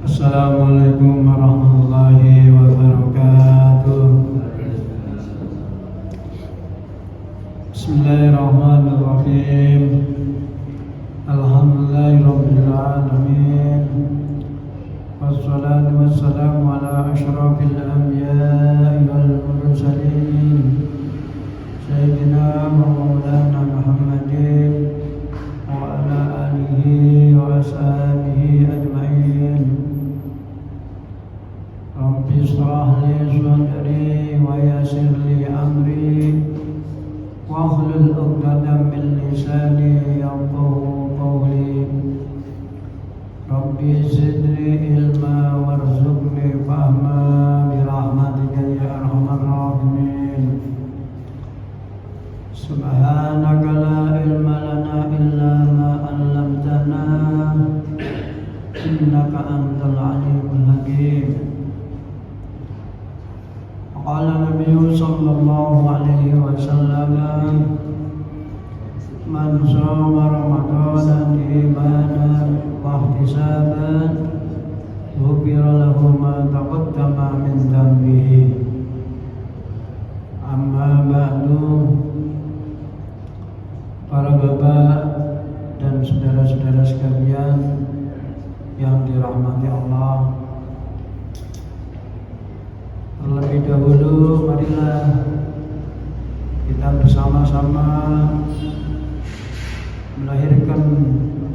Assalamualaikum warahmatullahi wabarakatuh. Bismillahirrahmanirrahim. Alhamdulillahirabbil alamin. Wassalatu wassalamu ala asyrafil anbiya'i wal mursalin. Sayyidina wa maulana Muhammadin wa ala alihi wa ashabihi ajma'in. Rabbi ishrah li sadri wa yassir li amri wahlul 'uqdatam min lisani yafqahu qawli. Rabbi zidni ilma warzuqni fahma bi rahmatika ya arhamar rahimin. Subhanaka la ilma lana illa ma 'allamtana innaka antal alimul hakim. Qala Nabi sallallahu alaihi wasallam, man shoma Ramadanan imanan wa ihtisaban ghufira lahu ma taqaddama min dhanbihi. Amma ba'du. Para bapak dan saudara-saudara sekalian yang dirahmati Allah, terlebih dahulu marilah kita bersama-sama melahirkan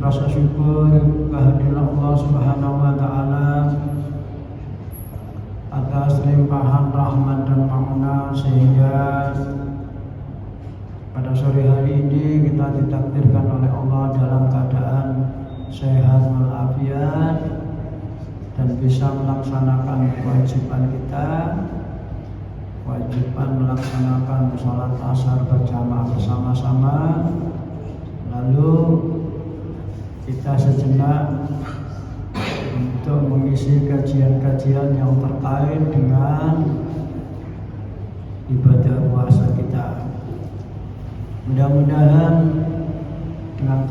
rasa syukur kehadiran Allah Subhanahu wa taala atas limpahan rahmat dan amanah, sehingga pada sore hari ini kita ditakdirkan oleh Allah dalam keadaan sehat walafiat dan bisa melaksanakan kewajiban kita, kewajiban melaksanakan sholat asar berjamaah bersama-sama. Lalu kita sejenak untuk mengisi kajian-kajian yang terkait dengan ibadah puasa kita. Mudah-mudahan dengan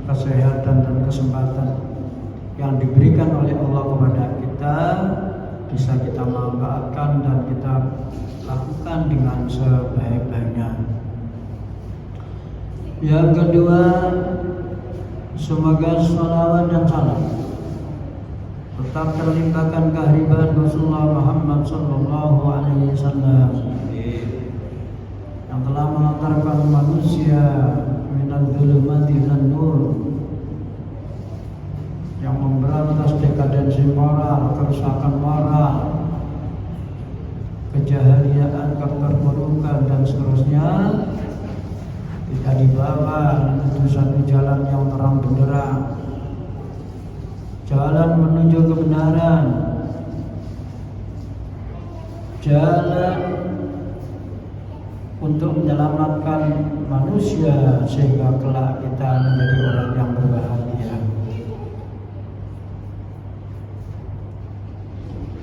kesehatan dan kesempatan yang diberikan oleh Allah kepada kita bisa kita manfaatkan dan kita lakukan dengan sebaik-baiknya. Yang kedua, semoga sholawat dan salam tetap terlimpahkan kehadiran Rasulullah Muhammad sallallahu alaihi wasallam yang telah mengantarkan manusia minal zulumati ilan nur, yang memberantas dekadensi moral, kerusakan moral, kejahiliaan, keterburukan dan seterusnya. Kita dibawa menuju satu jalan yang terang benderang, jalan menuju kebenaran, jalan untuk menyelamatkan manusia sehingga kelak kita menjadi orang yang berbahagia.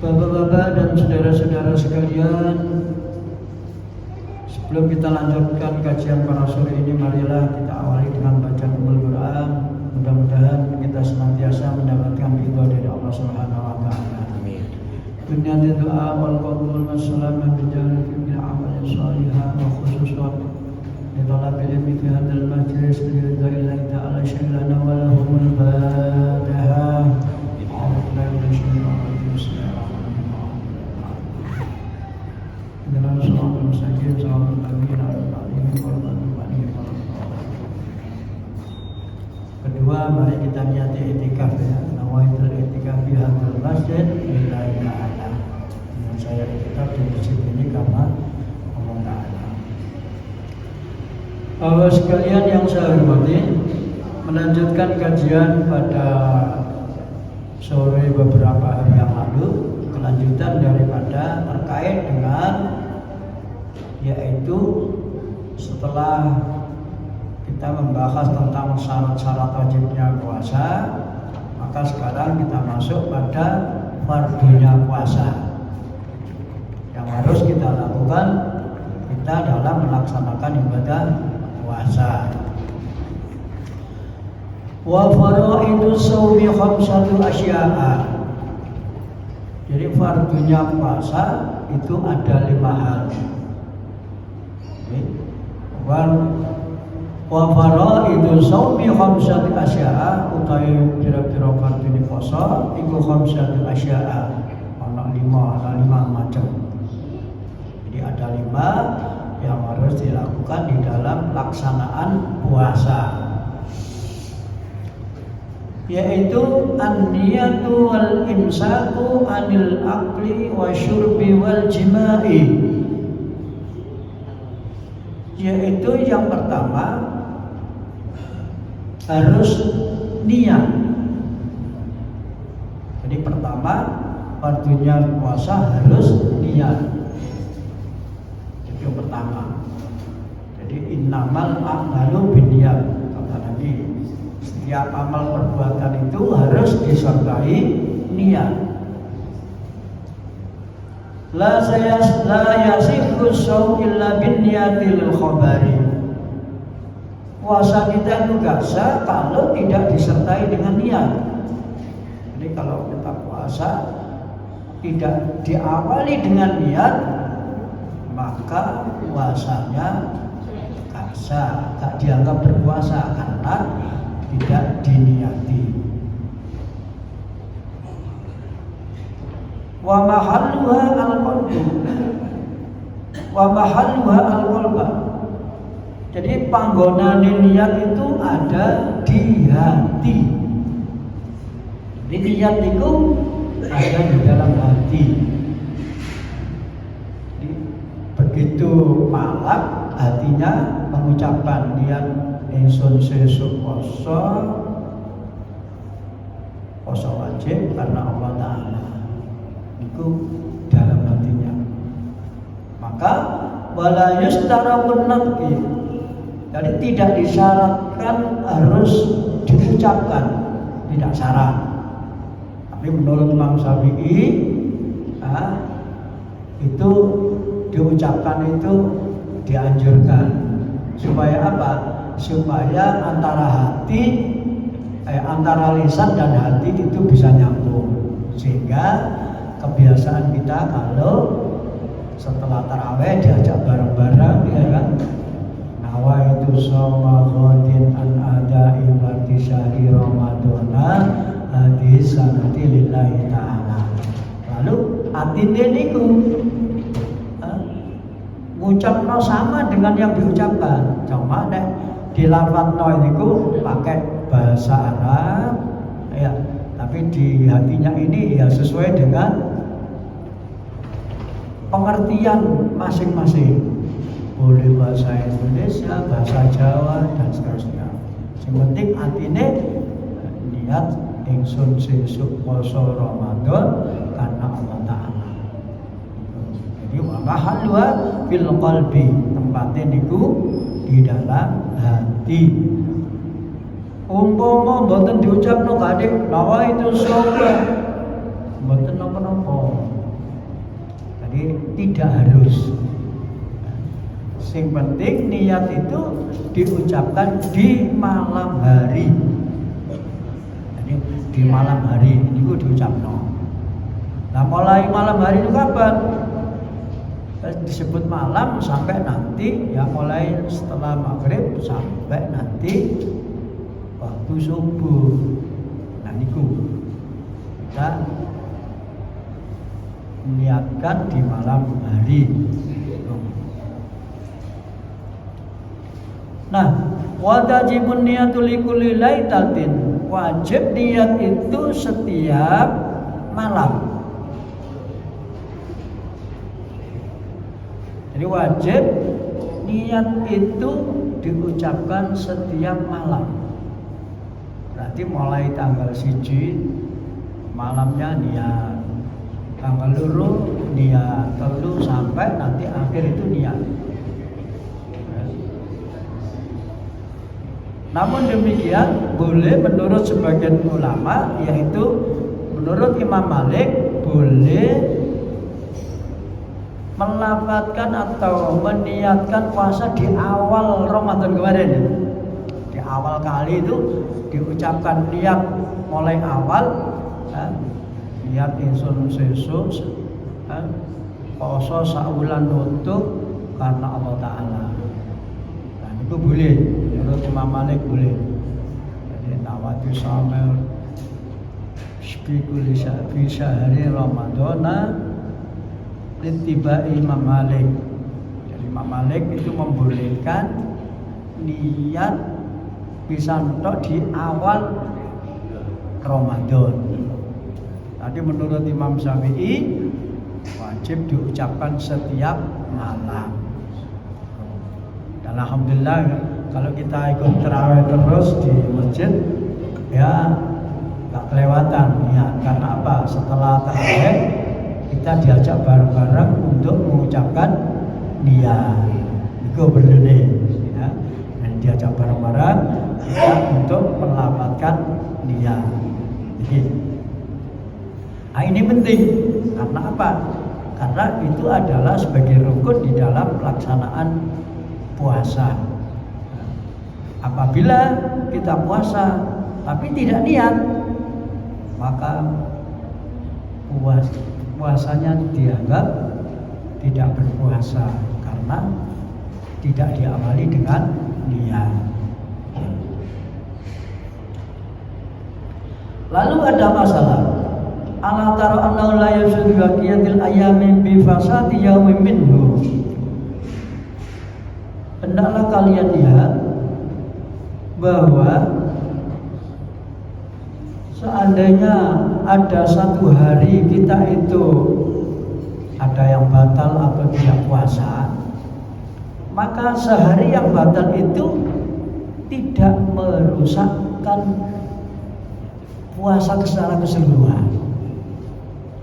Bapak-bapak dan saudara-saudara sekalian, sebelum kita lanjutkan kajian para sore ini, marilah kita awali dengan bacaan Ummul Quran. Mudah-mudahan kita senantiasa mendapatkan ridho dari Allah Subhanahu wa taala. Amin. Dunia doa wal qabul wassalamu bijahi fil amal salihah wa khususan li talabil ilmi fi hadzal majlis lillahi ta'ala syai'ana wa lahumul fatihah. Kedua, mari kita niati i'tikaf ya. Nawaitul i'tikaf fi hadzal masjid lillahi ta'ala. Saya i'tikaf di masjid ini karena Allah Ta'ala. Bapak sekalian yang saya hormati, melanjutkan kajian pada sore beberapa hari yang lalu, kelanjutan daripada terkait dengan, yaitu setelah kita membahas tentang syarat-syarat wajibnya puasa, maka sekarang kita masuk pada fardunya puasa yang harus kita lakukan kita dalam melaksanakan ibadah puasa. Wa faraidu shaumi khamsatu asya'a. Jadi fardunya puasa itu ada 5 hal. Wa faraidu shaumi khamsatu asya'a, utawi pira-pira fardune puasa iku khamsatu asya'a. Ana 5 macam. Jadi ada 5 yang harus dilakukan di dalam pelaksanaan puasa, yaitu an-niyatu wal imsaku anil akli wa syurbi wal jima'i. Yaitu yang pertama harus niat. Jadi pertama fardunya puasa harus niat. Itu yang pertama. Jadi innamal a'malu binniyat, kata Nabi. Setiap amal perbuatan itu harus disertai niat. La yasihhu shaum illa binniyatil khabari. Puasa kita itu gak sah kalau tidak disertai dengan niat. Jadi kalau kita puasa tidak diawali dengan niat, maka puasanya gak sah, gak dianggap berpuasa karena tidak diniati. Wa mahalluha al-qalbu, wa mahalluha al-qalba. Jadi panggonan niat itu ada di hati. Jadi niat itu ada di dalam hati. Jadi begitu malam hatinya mengucapkan niat ingsun sesuk poso wajib karena Allah Ta'ala, itu dalam hatinya. Maka wala yustarabun naqi, jadi tidak disyaratkan harus diucapkan, tidak syarat. Tapi menurut Imam Syafi'i itu diucapkan itu dianjurkan. Supaya apa? Supaya antara lisan dan hati itu bisa nyambung, sehingga kebiasaan kita kalau setelah taraweh diajak bareng-bareng, ya kan? Nawaitu shauma ghadin an ada'i fardhi syahri ramadhana hadis sanati lillahi ta'ala. Lalu atine niku ngucapno sama dengan yang diucapkan. Cuma nek dilafadzno niku pakai bahasa Arab ya, tapi di hatinya ini ya sesuai dengan pengertian masing-masing. Boleh bahasa Indonesia, bahasa Jawa dan seterusnya. Yang penting artinya niat ingsun sesuk poso Ramadan karena Allah Ta'ala. Jadi wa mahalluha fil qalbi, tempatnya niku di dalam hati. Umpama mboten diucapno kadek nawa itu sholat, mboten napa-napa. Jadi tidak harus. Yang penting niat itu diucapkan di malam hari. Jadi di malam hari ini diucapno. Nah mulai malam hari itu kapan? Disebut malam sampai nanti ya mulai setelah maghrib sampai nanti waktu subuh. Nah niku kita niatkan di malam hari. Nah, wajibun niatul likulli lailatin, wajib niat itu setiap malam. Jadi wajib niat itu diucapkan setiap malam. Berarti mulai tanggal 1 malamnya niat, tanggal 2 niat, 3 sampai nanti akhir itu niat. Namun demikian boleh menurut sebagian ulama, yaitu menurut Imam Malik boleh melafadzkan atau meniatkan puasa di awal Ramadan kemarin. Di awal kali itu diucapkan niat mulai awal, niat ingsun sesuk poso saulan nutuk karena Allah Ta'ala. Nah itu boleh. Menurut Imam Malik boleh. Jadi nawati samel bisa hari Ramadana litiba Imam Malik. Jadi Imam Malik itu membolehkan niat bisa entok di awal Ramadan. Tadi menurut Imam Syafi'i wajib diucapkan setiap malam. Dan alhamdulillah kalau kita ikut tarawih terus di masjid ya nggak kelewatan ya. Karena apa? Setelah tarawih kita diajak bareng-bareng untuk mengucapkan niat. Itu berdua ya. Dan diajak bareng-bareng kita untuk melafadzkan niat. Jadi, nah ini penting. Karena apa? Karena itu adalah sebagai rukun di dalam pelaksanaan puasa. Apabila kita puasa tapi tidak niat, maka puasanya dianggap tidak berpuasa karena tidak diawali dengan niat. Lalu ada masalah. Ala tara annahu la yusudu baqiyatil ayami bi fasati yaumin minhu. Hendaklah kalian lihat bahwa seandainya ada satu hari kita itu ada yang batal atau tidak puasa, maka sehari yang batal itu tidak merusakkan puasa secara keseluruhan.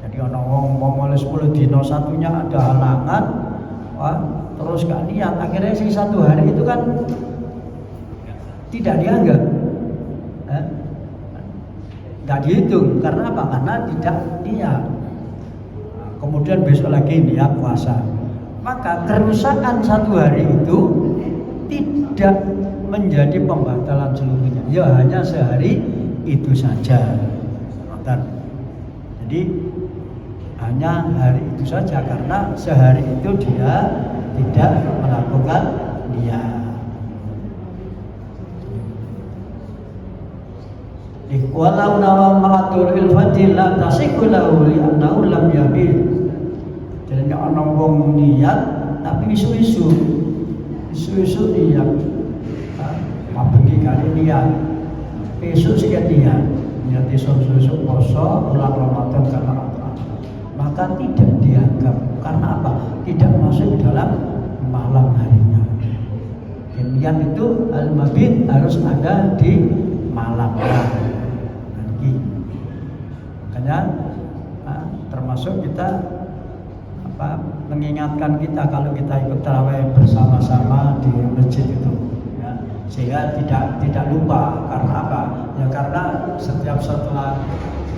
Jadi orang mulai 10 dino satunya ada halangan, terus gak niat, akhirnya si satu hari itu kan tidak dianggap, nggak dihitung. Karena apa? Karena tidak niat. Kemudian besok lagi niat puasa, maka kerusakan satu hari itu tidak menjadi pembatalan seluruhnya. Ya hanya sehari itu saja. Jadi hanya hari itu saja karena sehari itu dia tidak melakukan niat. Walau nawa ma'atur ilfati la tasiku lahu li'annahu lam yabil. Jadi ana wong niat tapi isu-isu niat. bengi kali niat. Besok sih niat esok poso ulang Ramadan karena apa? Maka tidak dianggap karena apa? Tidak masuk dalam malam harinya. Niat itu al-mabit harus ada di malam nanti. Makanya termasuk kita mengingatkan kita kalau kita ikut tarawih bersama-sama di masjid itu, ya, sehingga tidak lupa. Karena apa? Ya karena setiap setelah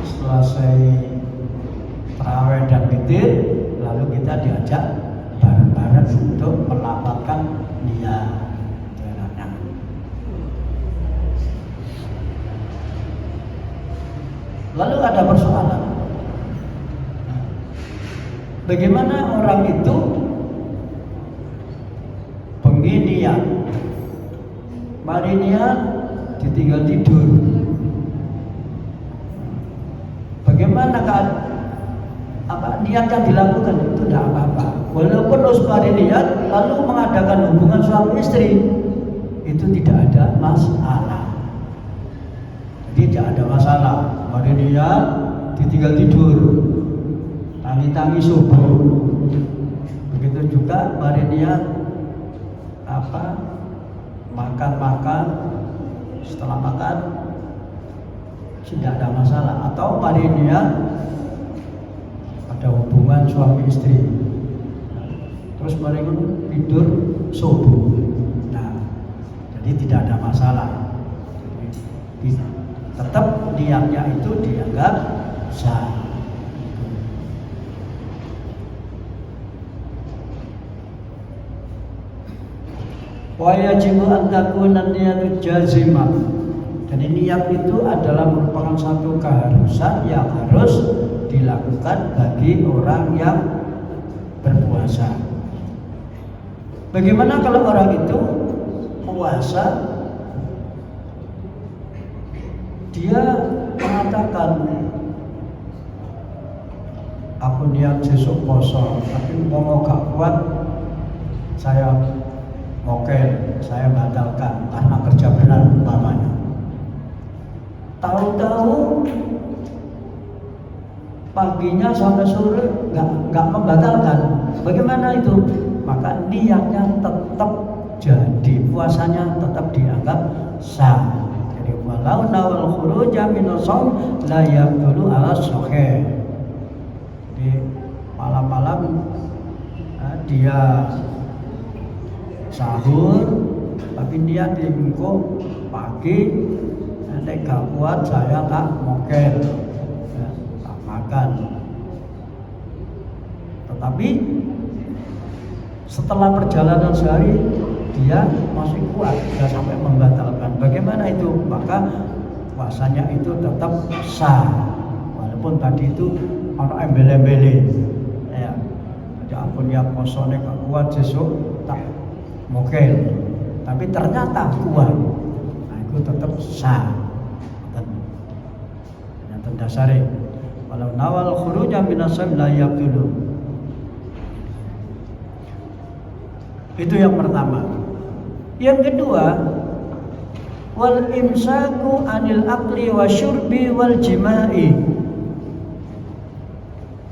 selesai tarawih dan witir, lalu kita diajak bareng-bareng untuk melafalkan niat. Lalu ada persoalan, bagaimana orang itu bengi niat, mari niat ditinggal tidur. Bagaimana kan niat yang dilakukan itu tidak apa-apa. Walaupun harus mari niat lalu mengadakan hubungan suami istri, itu tidak ada masalah. Jadi tidak ada masalah. Mari niat ditinggal tidur, tangi-tangi subuh. Begitu juga mari niat makan, setelah makan tidak ada masalah. Atau mari niat ada hubungan suami istri, terus mari tidur subuh. Nah, jadi tidak ada masalah. Tetap niatnya itu dianggap sah. Wa yajibu an takuna niyatu jazimah. Jadi niat itu adalah merupakan satu keharusan yang harus dilakukan bagi orang yang berpuasa. Bagaimana kalau orang itu puasa, dia mengatakan aku niat besok poso, tapi mau gak kuat saya saya batalkan karena kerja benar umpamanya. Tahu-tahu paginya sampai sore nggak membatalkan. Bagaimana itu? Maka niatnya tetap jadi, puasanya tetap dianggap sah. Jadi walau nawal khuruja minal shaum la yabdulu ala sahih. Jadi malam-malam dia sahur, tapi dia diminggu pagi nanti gak kuat saya tak mokel, tak makan. Tetapi setelah perjalanan sehari dia masih kuat, tidak sampai membatalkan. Bagaimana itu? Maka puasanya itu tetap sah, walaupun tadi itu ono embel-embele. Ya, ampun ya posone gak kuat sesuk tak mokel, tapi ternyata kuat, nah itu tetap sah. Yang dasare walau nawal khuruja minasam la yabdulu. Itu yang pertama. Yang kedua, wal imsaku anil akli wa syurbi wal jima'i.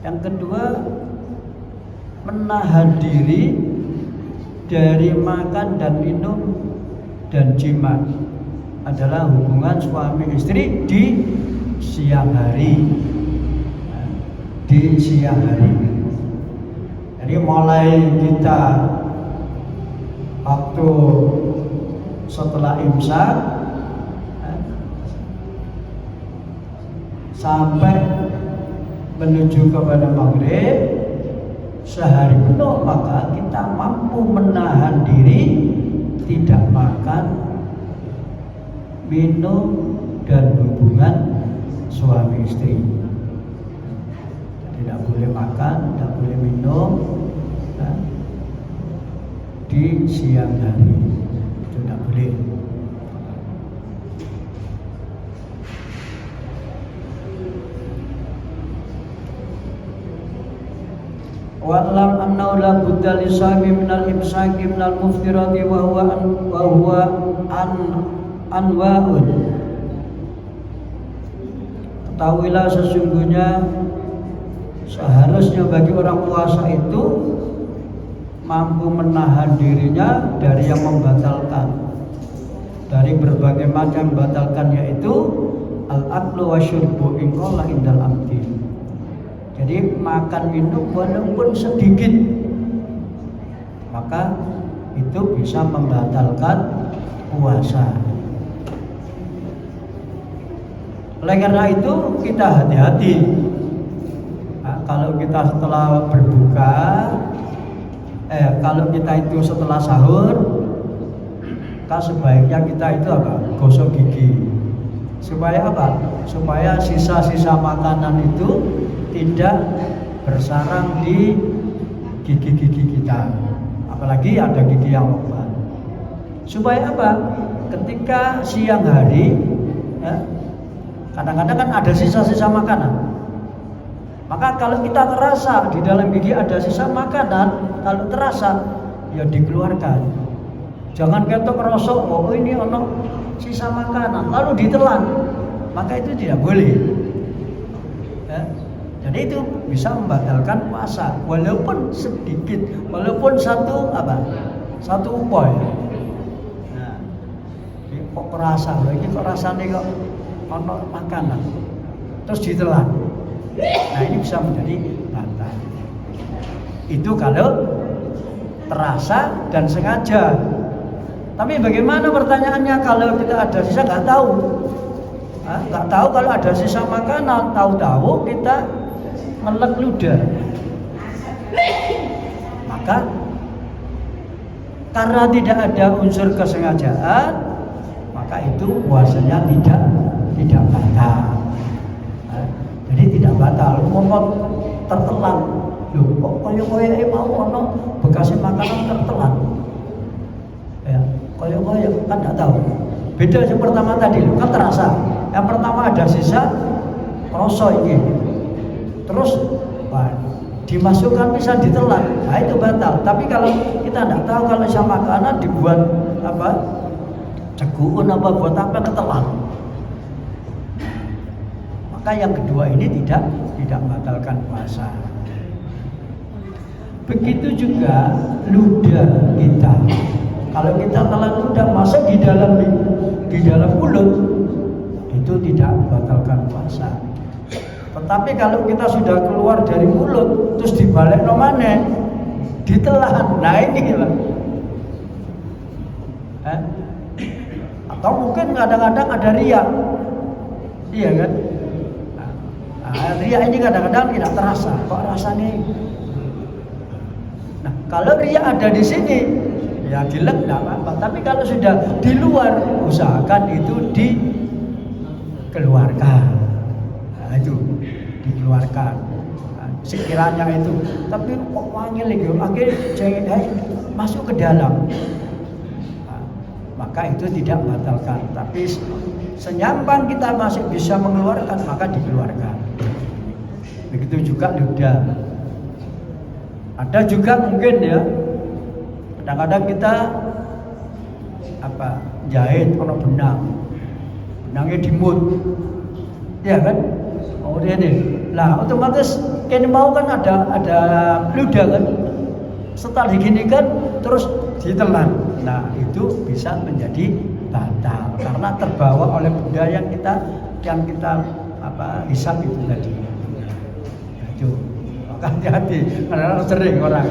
Yang kedua, menahan diri dari makan dan minum dan jima, adalah hubungan suami istri di siang hari. Di siang hari. Jadi mulai kita waktu setelah imsak sampai menuju kepada maghrib sehari penuh, maka kita mampu menahan diri tidak makan, minum dan hubungan suami istri. Tidak boleh makan, tidak boleh minum di siang hari, itu tidak boleh. Wa'lam annahu la budda li shaimi minal imsaki minal muftirati wa huwa an anwa'un. Ketahuilah sesungguhnya seharusnya bagi orang puasa itu mampu menahan dirinya dari yang membatalkan, dari berbagai macam membatalkan, yaitu al-aklu wa syurbu inqala indal abdi. Jadi makan minum walaupun sedikit maka itu bisa membatalkan puasa. Oleh karena itu kita hati-hati. Nah, kalau kita setelah berbuka, kalau kita itu setelah sahur, maka sebaiknya kita itu apa? Gosok gigi. Supaya apa? Supaya sisa-sisa makanan itu tidak bersarang di gigi-gigi kita. Apalagi ada gigi yang lobang. Supaya apa? Ketika siang hari, kadang-kadang kan ada sisa-sisa makanan. Maka kalau kita terasa di dalam gigi ada sisa makanan, kalau terasa ya dikeluarkan. Jangan ketok rosok, oh ini ono sisa makanan, lalu ditelan, maka itu tidak boleh. Jadi itu bisa membatalkan puasa, walaupun sedikit, walaupun satu upoi. Nah, ini kok kerasa, ini kok rasanya kok ono makanan, terus ditelan. Nah ini bisa menjadi batal. Itu kalau terasa dan sengaja. Tapi bagaimana pertanyaannya kalau kita ada sisa nggak tahu? Nggak tahu kalau ada sisa makanan, tahu-tahu kita ngelek ludah. Maka karena tidak ada unsur kesengajaan, maka itu puasanya tidak batal. Jadi tidak batal. Umpama tertelan, loh kok koyo-koyo mau ono bekas makanan tertelan. Ya, koyo-koyo kan tidak tahu. Beda yang pertama tadi kan terasa. Yang pertama ada sisa rasa ini. Terus dimasukkan bisa ditelan. Nah itu batal. Tapi kalau kita tidak tahu kalau sisa makanan dibuat apa? Ceguun apa buat apa ketelan. Maka yang kedua ini tidak membatalkan puasa. Begitu juga ludah kita. Kalau kita telan ludah masuk di dalam mulut, itu tidak membatalkan puasa. Tetapi kalau kita sudah keluar dari mulut terus dibalik nomane, ditelan, nah ini lah. Atau mungkin kadang-kadang ada riak, iya kan? Riak ini kadang-kadang tidak terasa, kok rasanya. Nah, kalau riak ada di sini, ya dilek tidak apa-apa. Tapi kalau sudah di luar, usahakan itu dikeluarkan. Nah, itu dikeluarkan. Nah, sekiranya itu, tapi kok wangi lagi, akhirnya masuk ke dalam. Nah, maka itu tidak membatalkan. Tapi senyambang kita masih bisa mengeluarkan, maka dikeluarkan. Begitu juga ludah. Ada juga mungkin ya, kadang-kadang kita jahit ono benangnya dimut, ya kan? Oh ini, lah otomatis kini mau kan ada ludah kan, setelah diginikan terus ditelan, nah itu bisa menjadi batal karena terbawa oleh budaya yang kita hisap itu tadi. Itu maka hati-hati karena sering orang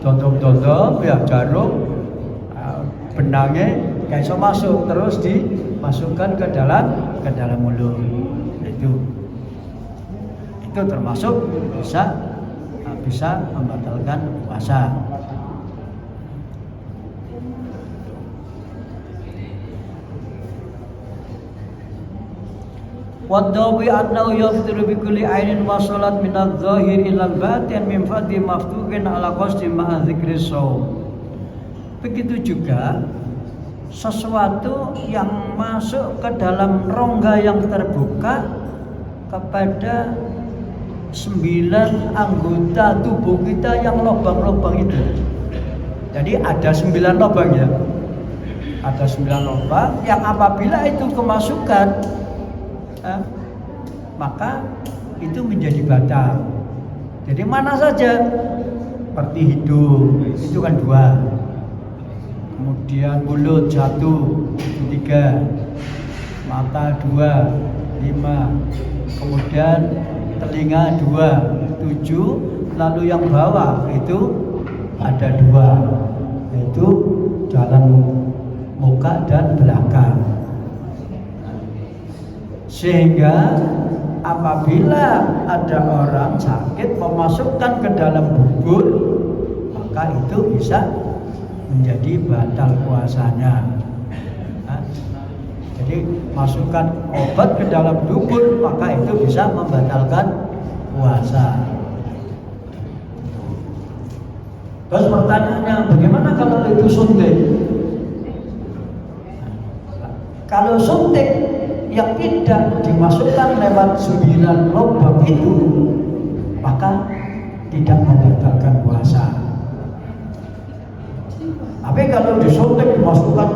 dondom ya jarum benangnya kayak so masuk terus dimasukkan ke dalam mulut. Itu termasuk bisa membatalkan puasa. Waddawi annahu yaftiru bi kulli ainin wa salat min adh-dhahir ila al-batin min fadhi maftuhin ala qasdi ma'a dzikri shaum. Begitu juga sesuatu yang masuk ke dalam rongga yang terbuka kepada 9 anggota tubuh kita yang lubang-lubang itu. Jadi ada 9 lubang ya. ada 9 lubang yang apabila itu kemasukan maka itu menjadi batal. Jadi mana saja, seperti hidung itu kan 2, kemudian mulut 1, 3, mata 2, 5, kemudian telinga 2, 7, lalu yang bawah itu ada 2, yaitu jalan muka dan belakang. Sehingga apabila ada orang sakit memasukkan ke dalam bubur, maka itu bisa menjadi batal puasanya. Jadi masukkan obat ke dalam dubur, maka itu bisa membatalkan puasa. Terus pertanyaannya, bagaimana kalau itu suntik? Kalau suntik yang tidak dimasukkan lewat 9 lubang itu, maka tidak membatalkan puasa. Tapi kalau disuntik dimasukkan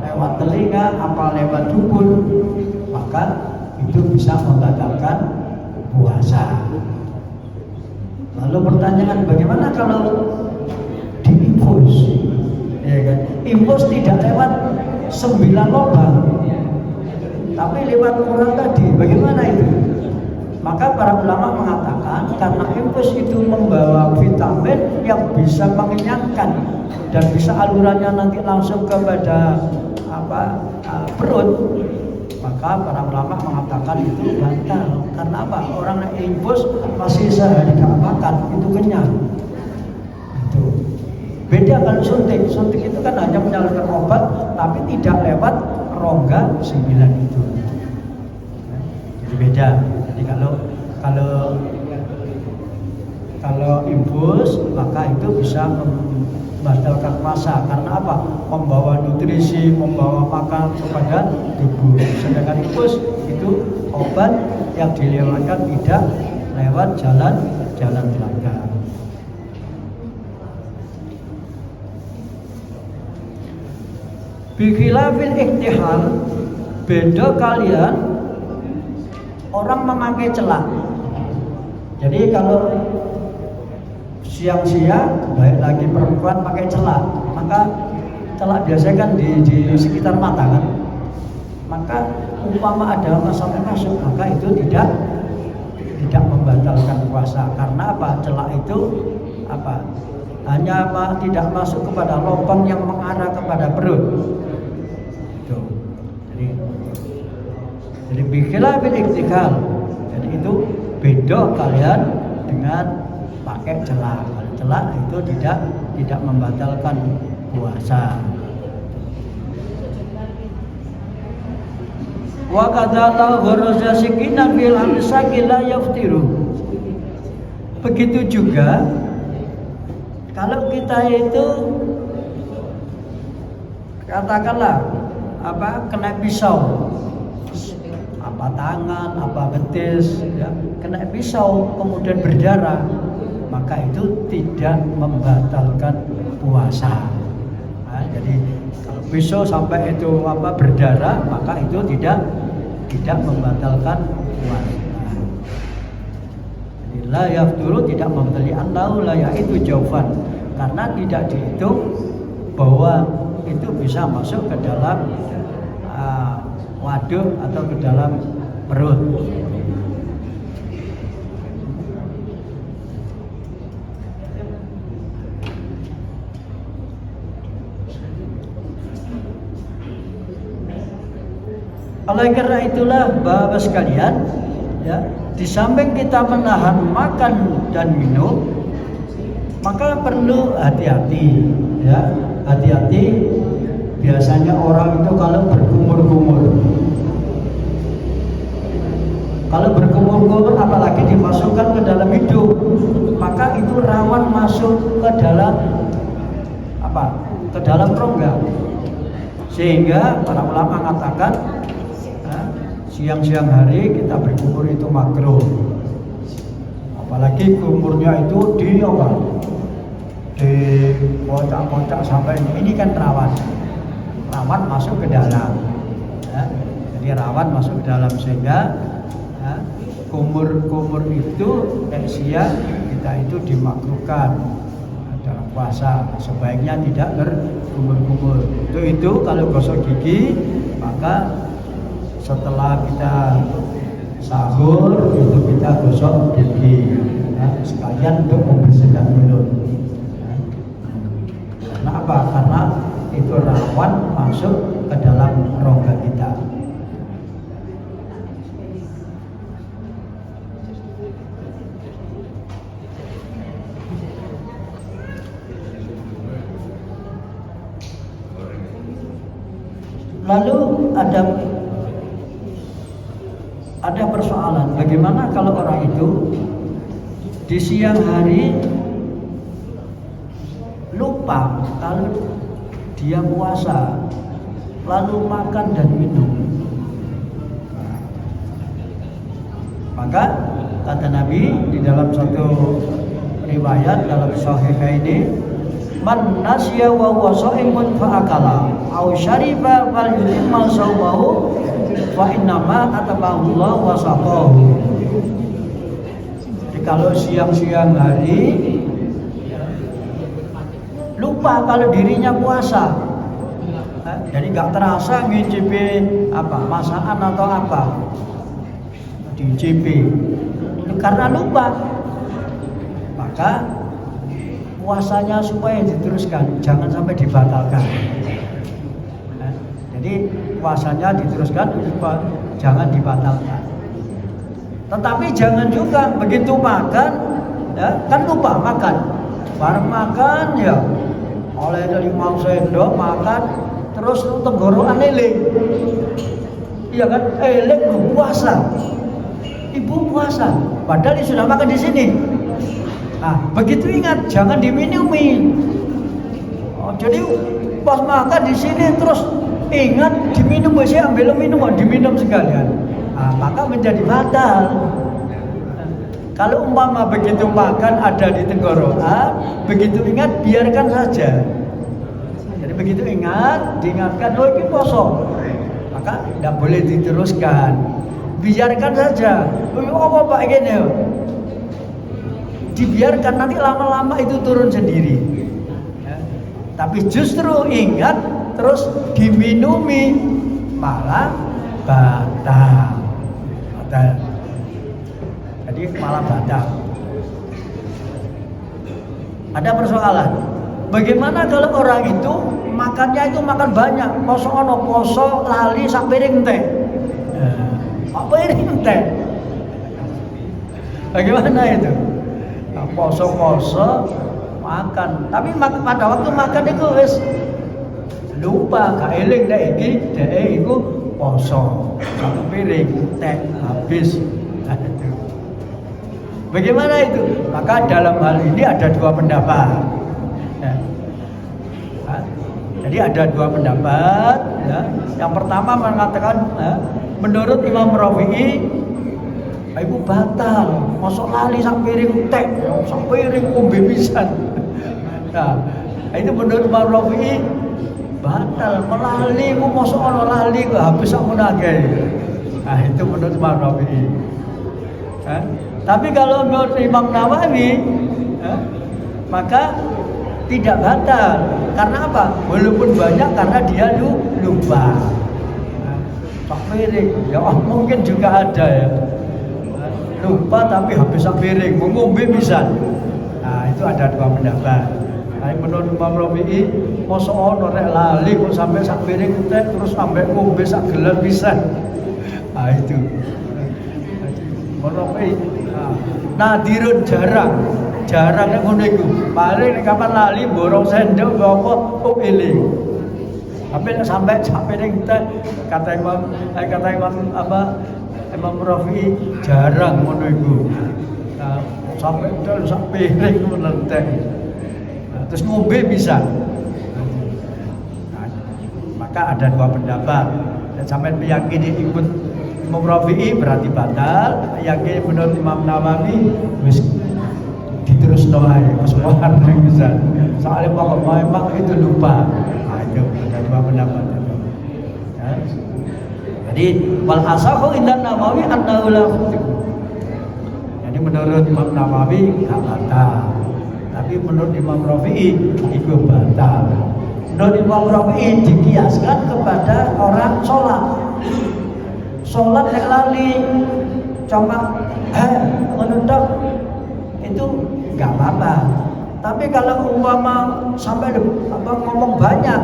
lewat telinga, lewat dubur, maka itu bisa membatalkan puasa. Lalu pertanyaan, bagaimana kalau diinfus? Ya kan? Infus tidak lewat 9 lubang, tapi lewat kurang tadi, bagaimana itu? Maka para ulama mengatakan karena infus itu membawa vitamin yang bisa mengenyangkan dan bisa alurannya nanti langsung kepada perut, maka para ulama mengatakan itu batal. Karena apa? Orang infus masih sehari gak makan, itu kenyang. Itu beda kalau suntik. Suntik itu kan hanya menyalurkan obat, tapi tidak lewat rongga 9 itu. Jadi beda. Jadi kalau infus, maka itu bisa membatalkan puasa. Karena apa? Membawa nutrisi, membawa makan kepada tubuh. Sedangkan infus itu obat yang dilewatkan tidak lewat jalan belakang. Bikhilafil iktihal, beda kalian orang memakai celak. Jadi kalau siang-siang baik lagi perempuan pakai celak, maka celak biasanya kan di sekitar mata kan. Maka umpama ada sampai masuk, maka itu tidak membatalkan puasa. Karena apa? Celak itu hanya tidak masuk kepada lubang yang mengarah kepada perut. Jadi bikhilafil iktikal. Jadi itu beda kalian dengan pakai celak. Celak itu tidak membatalkan puasa. Wa kadzalika gharaza sikinan bil amsaki la yaftiru. Begitu juga kalau kita itu katakanlah kena pisau, tangan, betis, ya, kena pisau kemudian berdarah, maka itu tidak membatalkan puasa. Nah, jadi kalau pisau sampai itu berdarah, maka itu tidak membatalkan puasa. Jadi la yafturu tidak membeli annahu la yaitu jaufan, karena tidak dihitung bahwa itu bisa masuk ke dalam waduk atau ke dalam perut. Oleh karena itulah Bapak sekalian, ya, di samping kita menahan makan dan minum, maka perlu hati-hati, ya, hati-hati. Biasanya orang itu kalau berkumur-kumur, apalagi dimasukkan ke dalam hidung, maka itu rawan masuk ke dalam ke dalam rongga. Sehingga para ulama mengatakan siang-siang hari kita berkumur itu makruh. Apalagi kumurnya itu di kocak-kocak sampai ini kan rawan rawan masuk ke dalam. Ya. Jadi rawan masuk ke dalam sehingga ya, kumur itu siang kita itu dimakruhkan dalam puasa, sebaiknya tidak berkumur-kumur. Itu kalau gosok gigi maka setelah kita sahur itu kita gosok gigi ya, sekalian untuk membersihkan mulut ya. Karena apa? Karena itu rawan masuk ke dalam rongga kita. Lalu ada persoalan, bagaimana kalau orang itu di siang hari lupa kalau dia puasa, lalu makan dan minum. Maka kata Nabi di dalam satu riwayat dalam Sahih ini, man nasya wa huwa sha'imun fa akala aw syariba fal yutimma shaumahu fa innama atabahu Allah wa saqahu. Jadi kalau siang-siang hari lupa kalau dirinya puasa, jadi nggak terasa ngicipi apa masakan atau apa dicipi karena lupa, maka puasanya supaya diteruskan, jangan sampai dibatalkan. Jadi puasanya diteruskan, jangan dibatalkan. Tetapi jangan juga begitu makan, ya, kan lupa makan, bareng makan ya oleh 5 sendok makan, terus tenggorokan eling, iya kan, eling puasa, ibu puasa, padahal sudah makan di sini. Nah, begitu ingat jangan diminumi. Oh, jadi pas makan di sini terus ingat diminum, saya ambil minum, diminum sekalian. Nah, maka menjadi batal. Kalau umpama begitu makan ada di tenggorokan, begitu ingat biarkan saja. Jadi begitu ingat, diingatkan, oh ini kosong, maka tidak boleh diteruskan. Biarkan saja. Oh apa Pak gini? Dibiarkan, nanti lama-lama itu turun sendiri ya. Tapi justru ingat terus diminumi malah batal. Jadi malah batal. Ada persoalan, bagaimana kalau orang itu makannya itu makan banyak, poso lali sak piring teh, sak piring teh, bagaimana itu? Poso makan, tapi pada waktu makan itu wis lupa, gak eling dek iki dek iku poso, satu piring teh habis. Bagaimana itu? Maka dalam hal ini ada dua pendapat ya. Jadi ada dua pendapat ya. Yang pertama mengatakan ya, menurut Imam Rafi'i ibu batal, masuk lali sak piring teh, sak piring umbe pisan. Nah, itu menurut Imam Rafi'i batal, melali ku masuk ana lali ku habis sak menake. Nah, itu menurut Imam Rafi'i. Tapi kalau menurut Imam Nawawi, maka tidak batal. Karena apa? Walaupun banyak karena dia lupa. Sak piring, ya mungkin juga ada ya. Lupa tapi habis sak piring, ngombe bisa. Nah, itu ada dua pendapat. Nah, menurut Imam Rafi'i, mosok ono rek lali kok sampai sak piring teh terus sampai ngombe sak gelas bisa. Nah, itu. Imam Rafi'i. Nadirun jarang nek ngono iku. Paling nek kapan lali borong sendok apa kok eling. Tapi nek sampai sak piring teh kata Imam Imam Rafi'i jarang ngono iku. Nah, sampai dol sak piring menenteng. Nah, terus ngombe bisa. Nah, maka ada dua pendapat. Dan sampai meyakini ikut Imam Rafi'i berarti batal, yakin menurut Imam Nawawi wis diterusno ae kesukaan bisa. Soalnya pokok memang itu lupa. Nah, itu ada dua pendapat. Jadi wal asahu indan Nawawi annahu la khutif. Jadi menurut Imam Nawawi gak batal. Tapi menurut Imam Rafi'i itu batal. Menurut Imam Rafi'i dikiaskan kepada orang sholat yang lali cuma menunduk itu nggak apa-apa. Tapi kalau umpama sampai ngomong banyak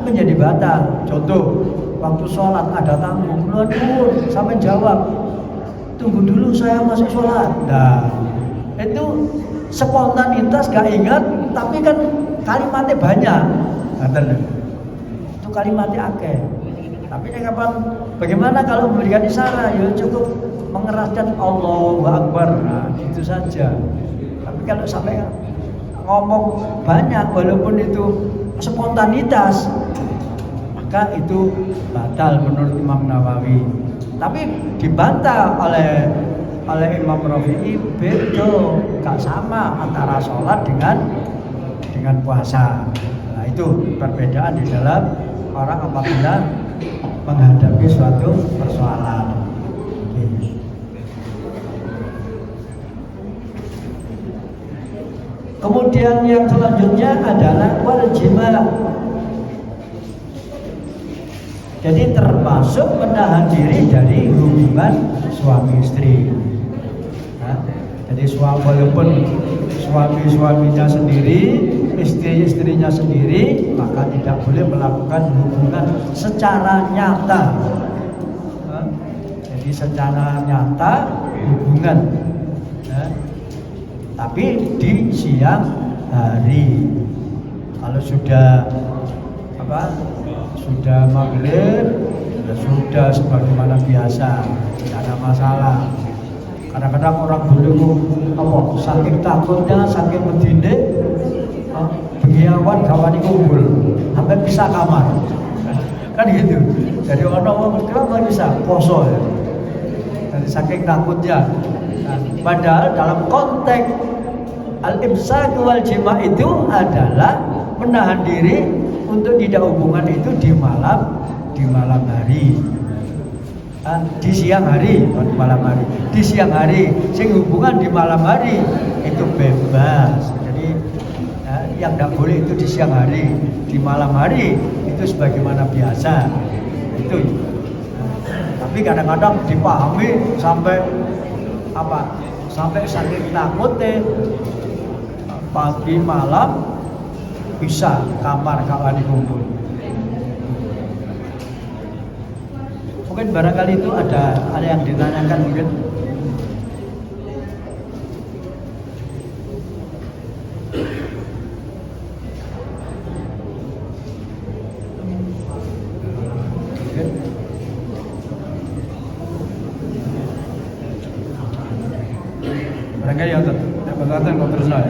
menjadi batal. Contoh waktu sholat ada tamu keluar sampai jawab, tunggu dulu saya masih sholat. Nah itu spontanitas gak ingat, tapi kan kalimatnya banyak. Itu kalimatnya akeh. Tapi kapan? Bagaimana kalau memberikan isyarat? Ya cukup mengeraskan Allahu Akbar. Nah, itu saja. Tapi kalau sampai ngomong banyak walaupun itu spontanitas, maka itu batal menurut Imam Nawawi. Tapi dibantah oleh Imam Rafi'i, beda, gak sama antara sholat dengan puasa. Nah itu perbedaan di dalam orang apabila menghadapi suatu persoalan. Kemudian yang selanjutnya adalah wal jima'. Jadi termasuk menahan diri dari hubungan suami istri. Jadi walaupun suaminya sendiri, istrinya sendiri, maka tidak boleh melakukan hubungan secara nyata. Jadi secara nyata hubungan, tapi di siang hari. Kalau sudah maghrib, sudah sebagaimana biasa, tidak ada masalah. Kadang-kadang orang dulu saking takutnya, saking medine, begiawan kawan kumpul, sampai pisah kamar, kan gitu. Jadi orang kenapa bisa poso ya? Jadi saking takutnya. Nah, padahal dalam konteks al-imsak wal jima' itu adalah menahan diri untuk tidak hubungan itu di malam hari. Di siang hari, bukan di malam hari. Di siang hari, sing hubungan di malam hari itu bebas. Jadi yang tidak boleh itu di siang hari, di malam hari itu sebagaimana biasa. Itu. Tapi kadang-kadang dipahami sampai saking takutnya pagi malam bisa kamar kawan dikumpul. Mungkin barangkali itu ada yang ditanyakan mungkin. Barangkali ya Ustaz. Kok terus ya.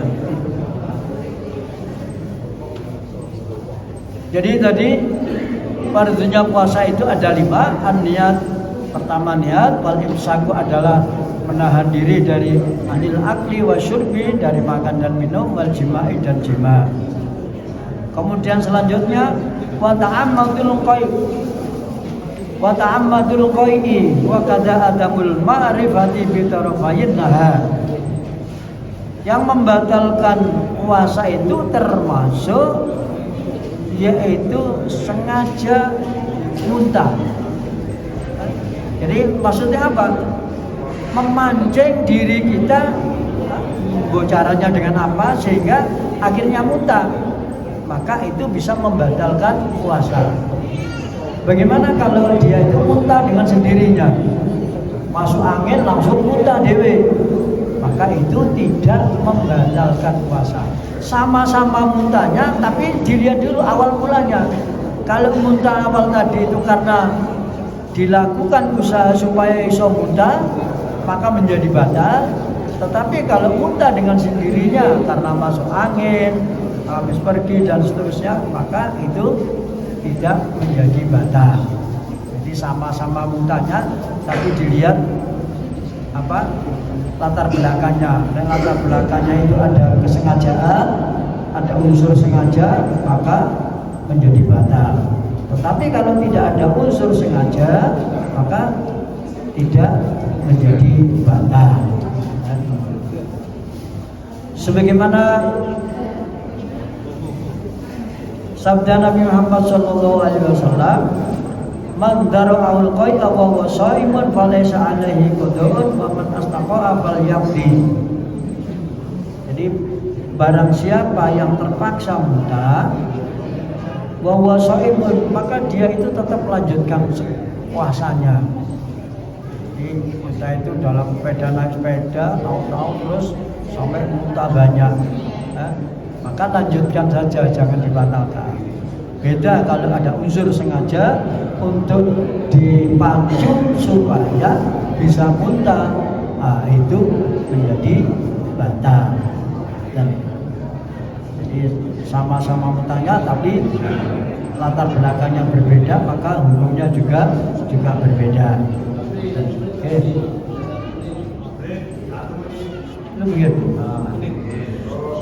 Jadi tadi fardunya puasa itu ada 5. An-niat, pertama niat. Wal imsaku adalah menahan diri dari anil akli wa syurbi, dari makan dan minum. Wal jima'i dan jima'. Kemudian selanjutnya wa ta'ammadul qai'i wa kadza adamul ma'rifati bi tarafayin nahar. Yang membatalkan puasa itu termasuk yaitu sengaja muntah. Jadi maksudnya apa? Memancing diri kita, caranya dengan apa sehingga akhirnya muntah. Maka itu bisa membatalkan puasa. Bagaimana kalau dia itu muntah dengan sendirinya? Masuk angin langsung muntah dewe. Maka itu tidak membatalkan puasa. Sama-sama muntahnya, tapi dilihat dulu awal mulanya. Kalau muntah awal tadi itu karena dilakukan usaha supaya iso muntah, maka menjadi batal. Tetapi kalau muntah dengan sendirinya karena masuk angin, habis pergi dan seterusnya, maka itu tidak menjadi batal. Jadi sama-sama muntahnya, tapi dilihat latar belakangnya. Dan latar belakangnya itu ada kesengajaan, ada unsur sengaja, maka menjadi batal. Tetapi kalau tidak ada unsur sengaja, maka tidak menjadi batal. Sebagaimana sabda Nabi Muhammad SAW, "Man dara'ul qai'a wa huwa shaimun falaysa 'alaihi qada'un wa man astaqa'a falyaqdi." Jadi barang siapa yang terpaksa muntah wa huwa shaimun, maka dia itu tetap melanjutkan puasanya. Jadi muntah itu dalam sepeda, naik sepeda, tahu-tahu terus sampai muntah banyak, maka lanjutkan saja, jangan dibatalkan. Beda kalau ada unsur sengaja untuk dipacu supaya bisa muntah, itu menjadi batal. Dan jadi sama-sama muntahnya, tapi latar belakangnya berbeda, maka hukumnya juga berbeda. Oke.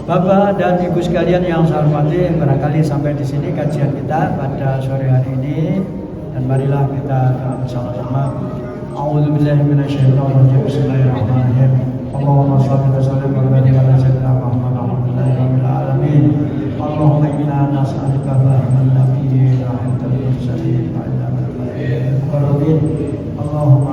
Bapak dan Ibu sekalian yang saya hormati, barangkali sampai di sini kajian kita pada sore hari ini, dan marilah kita bersama-sama. A'udzubillahi minasyaitonirrajim. Bismillahirrahmanirrahim. Allahumma shalli wa sallim ala sayyidina Muhammad rabbil alamin. Allahumma inna nas'aluka fahman nabiyyin wa rahmatal mursalin wa ilman. Allahumma